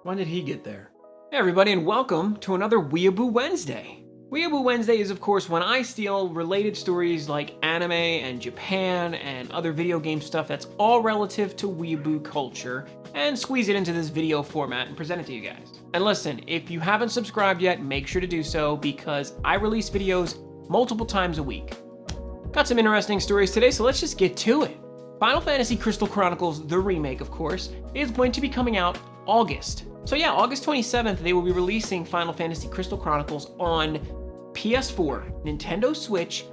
When did he get there? Hey everybody, and welcome to another Weeaboo Wednesday. Weeaboo Wednesday is of course when I steal related stories like anime and Japan and other video game stuff that's all relative to weeaboo culture and squeeze it into this video format and present it to you guys. And listen, if you haven't subscribed yet, make sure to do so because I release videos multiple times a week. Got some interesting stories today, so let's just get to it. Final Fantasy Crystal Chronicles, the remake of course, is going to be coming out August. So yeah, August 27th, they will be releasing Final Fantasy Crystal Chronicles on PS4, Nintendo Switch,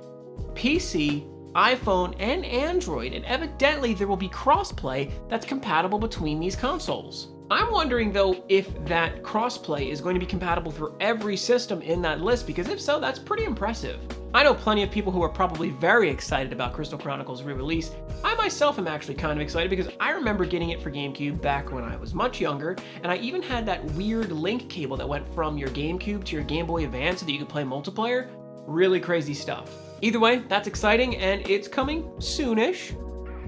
PC, iPhone, and Android, and evidently there will be crossplay that's compatible between these consoles. I'm wondering though if that crossplay is going to be compatible for every system in that list, because if so, that's pretty impressive. I know plenty of people who are probably very excited about Crystal Chronicles re-release. I myself am actually kind of excited because I remember getting it for GameCube back when I was much younger, and I even had that weird link cable that went from your GameCube to your Game Boy Advance so that you could play multiplayer. Really crazy stuff. Either way, that's exciting, and it's coming soonish.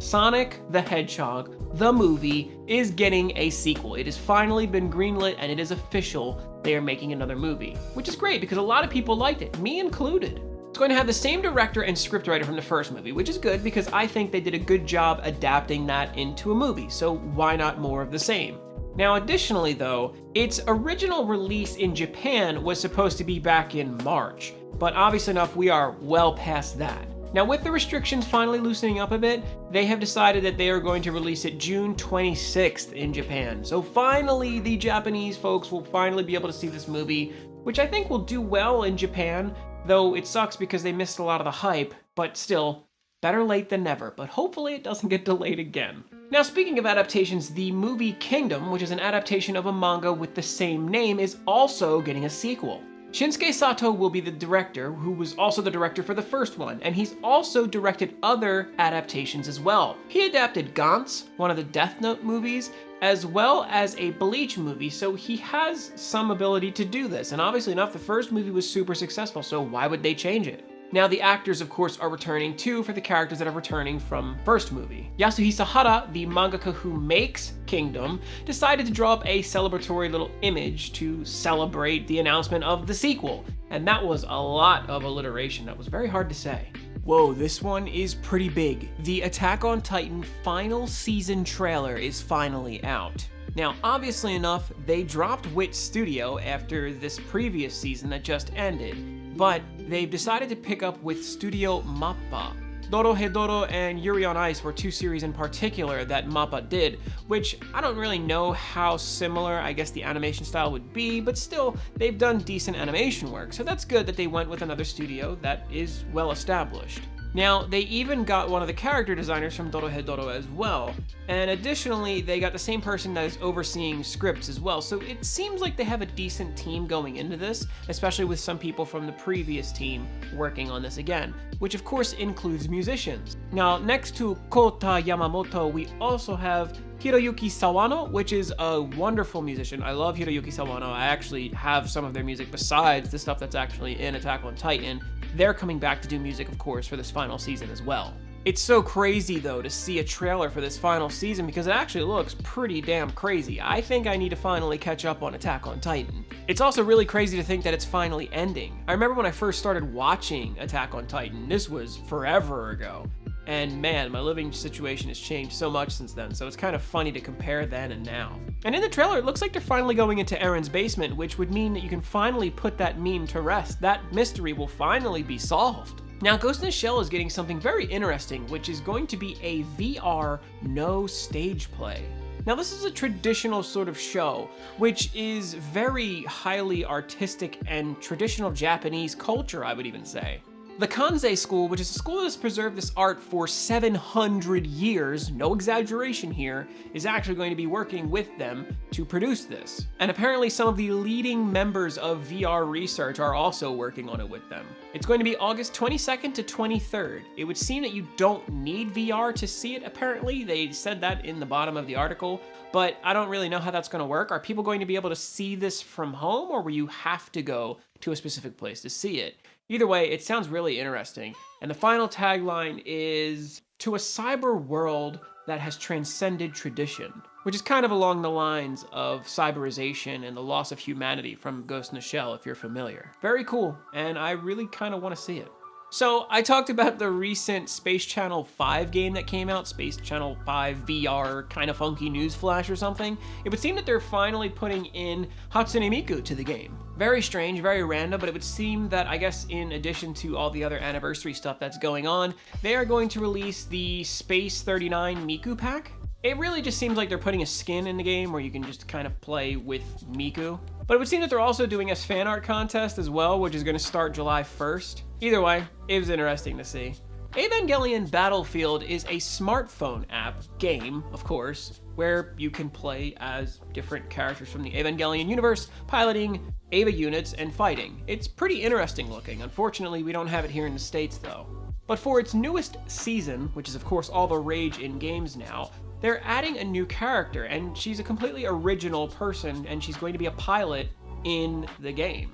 Sonic the Hedgehog, the movie, is getting a sequel. It has finally been greenlit and it is official. They are making another movie, which is great because a lot of people liked it, me included. It's going to have the same director and scriptwriter from the first movie, which is good because I think they did a good job adapting that into a movie, so why not more of the same? Now additionally though, its original release in Japan was supposed to be back in March, but obviously enough, we are well past that. Now with the restrictions finally loosening up a bit, they have decided that they are going to release it June 26th in Japan. So finally the Japanese folks will finally be able to see this movie, which I think will do well in Japan, though it sucks because they missed a lot of the hype, but still, better late than never, but hopefully it doesn't get delayed again. Now speaking of adaptations, the movie Kingdom, which is an adaptation of a manga with the same name, is also getting a sequel. Shinsuke Sato will be the director, who was also the director for the first one, and he's also directed other adaptations as well. He adapted Gantz, one of the Death Note movies, as well as a Bleach movie, so he has some ability to do this, and obviously enough, the first movie was super successful, so why would they change it? Now the actors of course are returning too for the characters that are returning from first movie. Yasuhisa Hara, the mangaka who makes Kingdom, decided to draw up a celebratory little image to celebrate the announcement of the sequel. And that was a lot of alliteration, that was very hard to say. Whoa, this one is pretty big. The Attack on Titan final season trailer is finally out. Now, obviously enough, they dropped Wit Studio after this previous season that just ended, but they've decided to pick up with Studio Mappa. Dorohedoro and Yuri on Ice were two series in particular that Mappa did, which I don't really know how similar I guess the animation style would be, but still, they've done decent animation work, so that's good that they went with another studio that is well established. Now, they even got one of the character designers from Dorohedoro as well, and additionally, they got the same person that is overseeing scripts as well, so it seems like they have a decent team going into this, especially with some people from the previous team working on this again, which of course includes musicians. Now, next to Kota Yamamoto, we also have Hiroyuki Sawano, which is a wonderful musician. I love Hiroyuki Sawano. I actually have some of their music besides the stuff that's actually in Attack on Titan. They're coming back to do music, of course, for this final season as well. It's so crazy, though, to see a trailer for this final season because it actually looks pretty damn crazy. I think I need to finally catch up on Attack on Titan. It's also really crazy to think that it's finally ending. I remember when I first started watching Attack on Titan, this was forever ago. And man, my living situation has changed so much since then, so it's kind of funny to compare then and now. And in the trailer, it looks like they're finally going into Eren's basement, which would mean that you can finally put that meme to rest. That mystery will finally be solved. Now, Ghost in the Shell is getting something very interesting, which is going to be a VR no stage play. Now, this is a traditional sort of show, which is very highly artistic and traditional Japanese culture, I would even say. The Kanzei School, which is a school that has preserved this art for 700 years, no exaggeration here, is actually going to be working with them to produce this. And apparently some of the leading members of VR research are also working on it with them. It's going to be August 22nd to 23rd. It would seem that you don't need VR to see it, apparently. They said that in the bottom of the article, but I don't really know how that's going to work. Are people going to be able to see this from home, or will you have to go to a specific place to see it? Either way, it sounds really interesting. And the final tagline is, to a cyber world that has transcended tradition, which is kind of along the lines of cyberization and the loss of humanity from Ghost in the Shell, if you're familiar. Very cool, and I really kind of want to see it. So I talked about the recent Space Channel 5 game that came out, Space Channel 5 VR kind of funky news flash or something. It would seem that they're finally putting in Hatsune Miku to the game. Very strange, very random, but it would seem that, I guess, in addition to all the other anniversary stuff that's going on, they are going to release the Space 39 Miku pack. It really just seems like they're putting a skin in the game where you can just kind of play with Miku. But it would seem that they're also doing a fan art contest as well, which is going to start July 1st. Either way, it was interesting to see. Evangelion Battlefield is a smartphone app, game, of course, where you can play as different characters from the Evangelion universe, piloting Eva units and fighting. It's pretty interesting looking. Unfortunately, we don't have it here in the States though. But for its newest season, which is of course all the rage in games now, they're adding a new character, and she's a completely original person, and she's going to be a pilot in the game.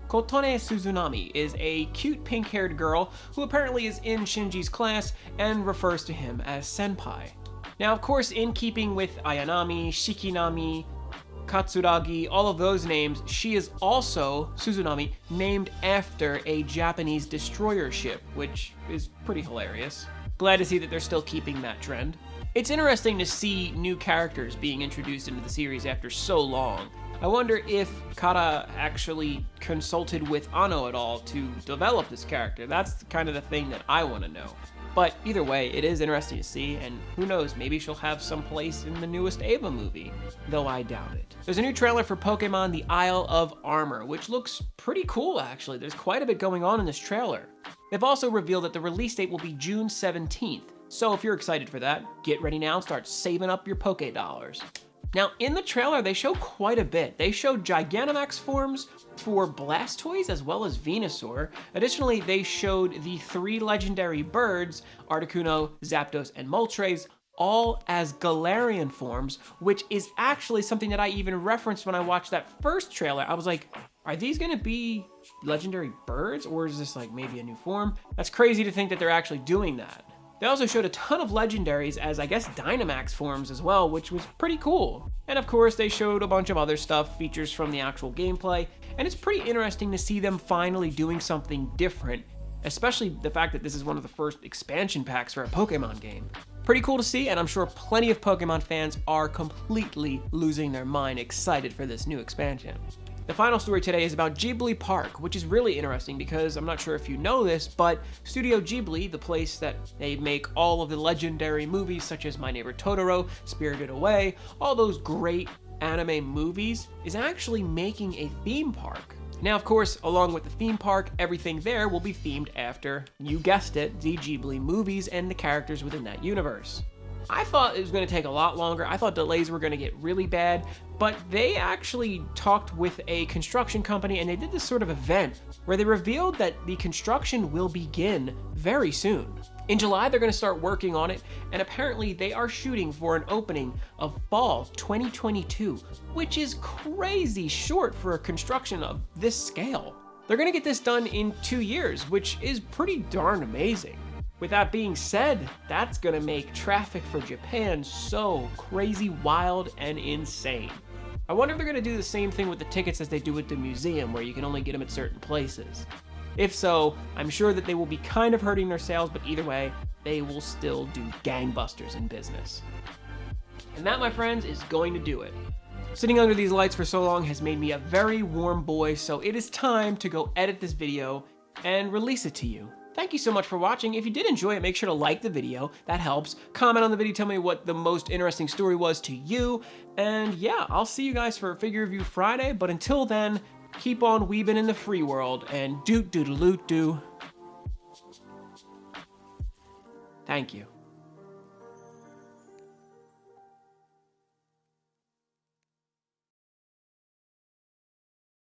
Kotone Suzunami is a cute pink-haired girl who apparently is in Shinji's class and refers to him as senpai. Now, of course, in keeping with Ayanami, Shikinami, Katsuragi, all of those names, she is also, Suzunami, named after a Japanese destroyer ship, which is pretty hilarious. Glad to see that they're still keeping that trend. It's interesting to see new characters being introduced into the series after so long. I wonder if Kara actually consulted with Anno at all to develop this character. That's kind of the thing that I want to know. But either way, it is interesting to see, and who knows, maybe she'll have some place in the newest Eva movie, though I doubt it. There's a new trailer for Pokemon The Isle of Armor, which looks pretty cool actually. There's quite a bit going on in this trailer. They've also revealed that the release date will be June 17th. So if you're excited for that, get ready now and start saving up your Poké dollars. Now, in the trailer, they show quite a bit. They showed Gigantamax forms for Blastoise as well as Venusaur. Additionally, they showed the 3 legendary birds, Articuno, Zapdos, and Moltres, all as Galarian forms, which is actually something that I even referenced when I watched that first trailer. I was like, are these gonna be legendary birds, or is this like maybe a new form? That's crazy to think that they're actually doing that. They also showed a ton of legendaries as, I guess, Dynamax forms as well, which was pretty cool. And of course, they showed a bunch of other stuff, features from the actual gameplay, and it's pretty interesting to see them finally doing something different, especially the fact that this is one of the first expansion packs for a Pokemon game. Pretty cool to see, and I'm sure plenty of Pokemon fans are completely losing their mind excited for this new expansion. The final story today is about Ghibli Park, which is really interesting because I'm not sure if you know this, but Studio Ghibli, the place that they make all of the legendary movies such as My Neighbor Totoro, Spirited Away, all those great anime movies, is actually making a theme park. Now, of course, along with the theme park, everything there will be themed after, you guessed it, the Ghibli movies and the characters within that universe. I thought it was going to take a lot longer. I thought delays were going to get really bad, but they actually talked with a construction company and they did this sort of event where they revealed that the construction will begin very soon. In July, they're going to start working on it, and apparently they are shooting for an opening of fall 2022, which is crazy short for a construction of this scale. They're going to get this done in 2 years, which is pretty darn amazing. With that being said, that's gonna make traffic for Japan so crazy, wild, and insane. I wonder if they're gonna do the same thing with the tickets as they do with the museum, where you can only get them at certain places. If so, I'm sure that they will be kind of hurting their sales, but either way, they will still do gangbusters in business. And that, my friends, is going to do it. Sitting under these lights for so long has made me a very warm boy, so it is time to go edit this video and release it to you. Thank you so much for watching. If you did enjoy it, make sure to like the video. That helps. Comment on the video, tell me what the most interesting story was to you. And yeah, I'll see you guys for Figure Review Friday. But until then, keep on weebing in the free world and doot doodaloot doo. Thank you.